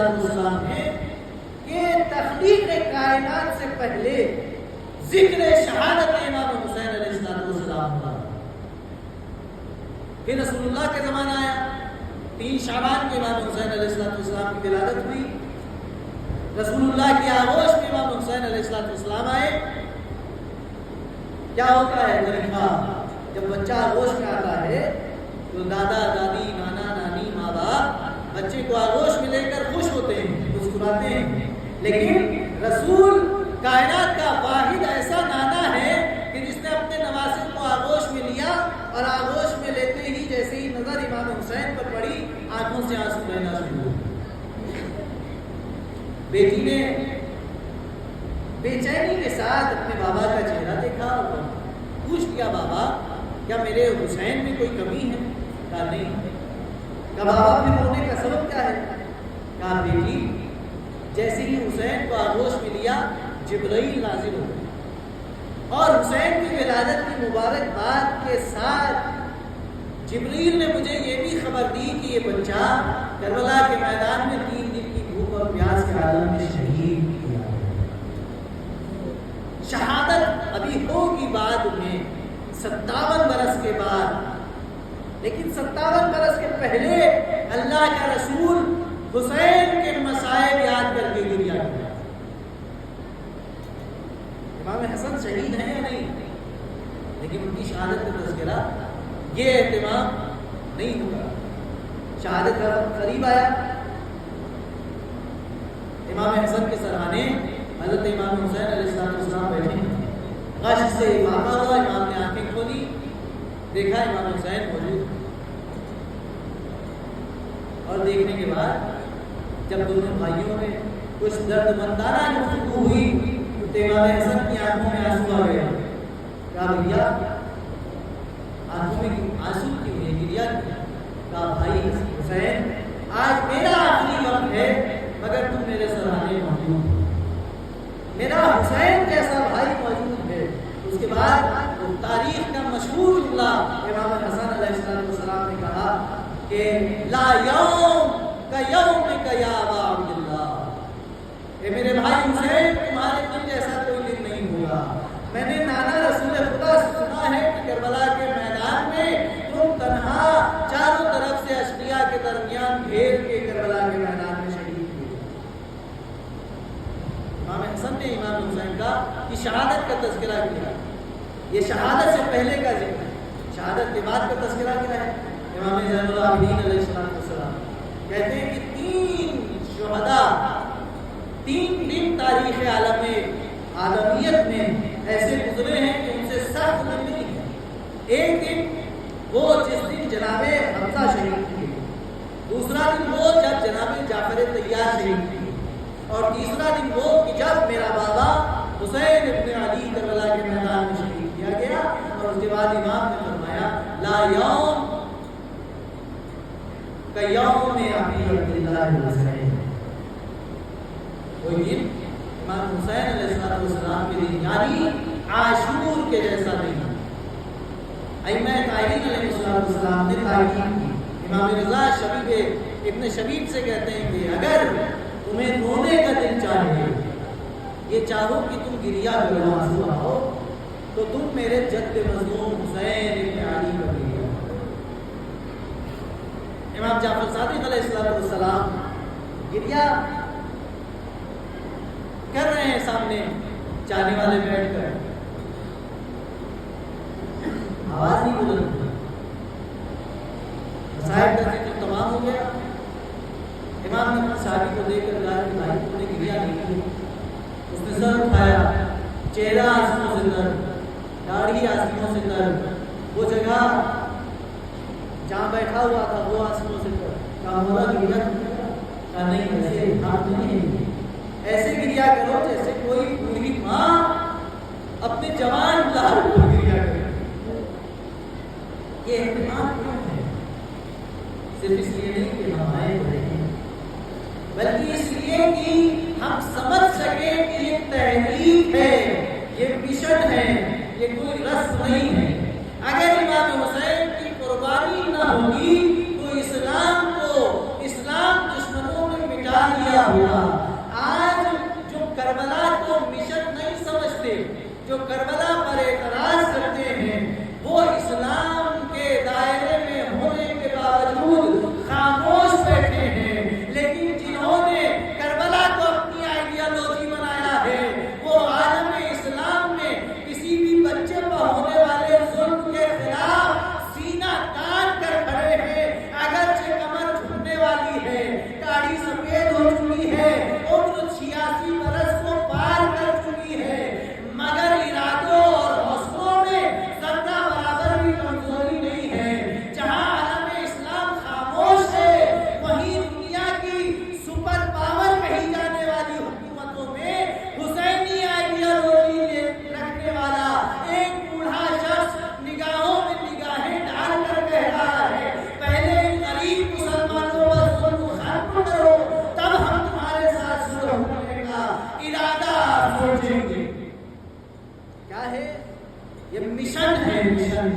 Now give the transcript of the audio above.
السلام ہے کہ تخلیق کائنات سے پہلے ذکر شہادت امام حسین علیہ السلام کا، پھر رسول اللہ کا زمانہ آیا، 3 شعبان کے امام حسین علیہ السلام کی ولادت ہوئی، رسول اللہ کی آغوش میں امام حسین علیہ السلام آئے۔ کیا ہوتا ہے طریقہ؟ جب بچہ آغوش میں آتا ہے تو دادا دادی نانا نانی ماں باپ بچے کو آغوش میں لے کر خوش ہوتے ہیں، مسکراتے ہیں، لیکن رسول کائنات کا واحد ایسا نانا ہے کہ جس نے اپنے نواسے کو آغوش میں لیا اور آغوش میں لیتے ہی جیسے ہی نظر امام حسین پر پڑی آنکھوں سے آنسو بہنا شروع ہو۔ بیٹی نے بے چینی کے ساتھ اپنے بابا کا چہرہ دیکھا اور پوچھ لیا، بابا کیا میرے حسین میں کوئی کمی ہے؟ کہا نہیں۔ کہا بابا اپنے رونے کا سبب کیا ہے؟ کہا بیٹی جیسے ہی حسین کو آغوش میں لیا جبرائیل نازل ہو گئے اور حسین کی ولادت کی مبارکباد کے ساتھ جبرائیل نے مجھے یہ بھی خبر دی کہ یہ بچہ کربلا کے میدان میں 3 دن کی بھوک اور پیاس کے عالم میں شہید کیا۔ شہادت ابھی ہوگی بعد میں 57 برس کے بعد، لیکن 57 برس کے پہلے اللہ کا رسول حسین کے مسائب یاد کر کے گریا کیا۔ امام حسن شہید ہیں یا نہیں، لیکن ان کی شہادت کا تذکرہ یہ اہتمام نہیں ہوگا۔ شہادت کا وقت قریب آیا، امام حسن کے سرحانے حضرت امام حسین علیہ السلام بیٹھے، غش سے افاقہ ہوا، امام نے آنکھیں کھولی، دیکھا امام حسین موجود، اور دیکھنے کے بعد جب دونوں بھائیوں میں کچھ درد مندانہ گفتگو ہوئی تو امام حسن کی آنکھوں میں آنسو آ گیا۔ کہا بھیا آنکھوں میں آنسو کیوں ہے، گریا کیوں؟ کہا بھائی حسین آج میرا آخری وقت ہے مگر تم میرے سرانے موجود، میرا حسین جیسا بھائی موجود ہے۔ اس کے بعد وہ تاریخ کا مشہور جملہ امام حسن علیہ السلام نے کہا کہ لا یوم کا یوم کا یا ابا عبداللہ، اے میرے بھائی حسین تمہارے دن جیسا کوئی دن نہیں ہوگا۔ میں نے نانا رسول خدا سے سنا ہے کہ کربلا کے میدان میں تم تنہا چاروں طرف سے اشقیاء کے درمیان گھیر کے کربلا کے میدان میں شہید ہوئے۔ امام حسن نے امام حسین کی شہادت کا تذکرہ کیا۔ یہ شہادت سے پہلے کا ذکر ہے، شہادت کے بعد کا تذکرہ کیا ہے؟ امام زین العابدین علیہ السلام کہتے ہیں کہ 3 شہداء 3 دن تاریخ عالم آدمیت میں ایسے گزرے ہیں کہ ان سے سخت زندگی ہے۔ ایک دن وہ جس دن جناب حمزہ شہید تھے، دوسرا دن وہ جب جناب جعفر طیار شہید تھے، اور تیسرا دن وہ کہ جب میرا بابا حسین ابن علی کربلا کے میدان میں شہید کیا گیا۔ اور اس کے بعد امام نے فرمایا لا یوم کا یوم ابی عبداللہ حسین، کوئی دن امام حسین علیہ السلام کے دن یعنی عاشور کے جیسا نہیں۔ ائمہ قائلین علیہ السلام نے تاکید کی، امام رضا شبیب ابن شبیب سے کہتے ہیں کہ اگر تمہیں رونے کا دل چاہے، یہ چاہو کہ تم گریا کرو، آنسو آؤ، تو تم میرے جد مظلوم حسین ابن علی کا گریا کرو۔ امام جعفر صادق علیہ السلام گریا کر رہے ہیں سامنے چاہنے والے بیٹھ کر، آواز نہیں بلند ہوئی، صاحب کا ذکر تمام ہو گیا۔ امام نے اپنے صحابی کو دیکھ کر کہا کہ بھائی تم نے گریا نہیں کی؟ اس نے سر اٹھایا، چہرہ آنسوؤں سے تر، داڑھی آنسوؤں سے تر، وہ جگہ جہاں بیٹھا ہوا تھا وہ آنسوؤں سے تر۔ کہا مولا گریا کہا نہیں، ایسے ہاتھ نہیں، ایسے گریا کرو جیسے کوئی بوڑھی ماں اپنے جوان لال کو گریا کرے۔ یہ اہتمام کیوں ہے؟ صرف اس لیے نہیں کہ ہم آئے بڑے ہیں، بلکہ اس لیے کہ ہم سمجھ سکیں کہ یہ تحریک ہے، یہ مشن ہے، یہ کوئی رسم نہیں ہے۔ اگر امام حسین کی قربانی نہ ہوگی تو اسلام کو اسلام دشمنوں نے مٹا دیا، آپ سوچیں گے کیا ہے یہ مشن ہے، مشن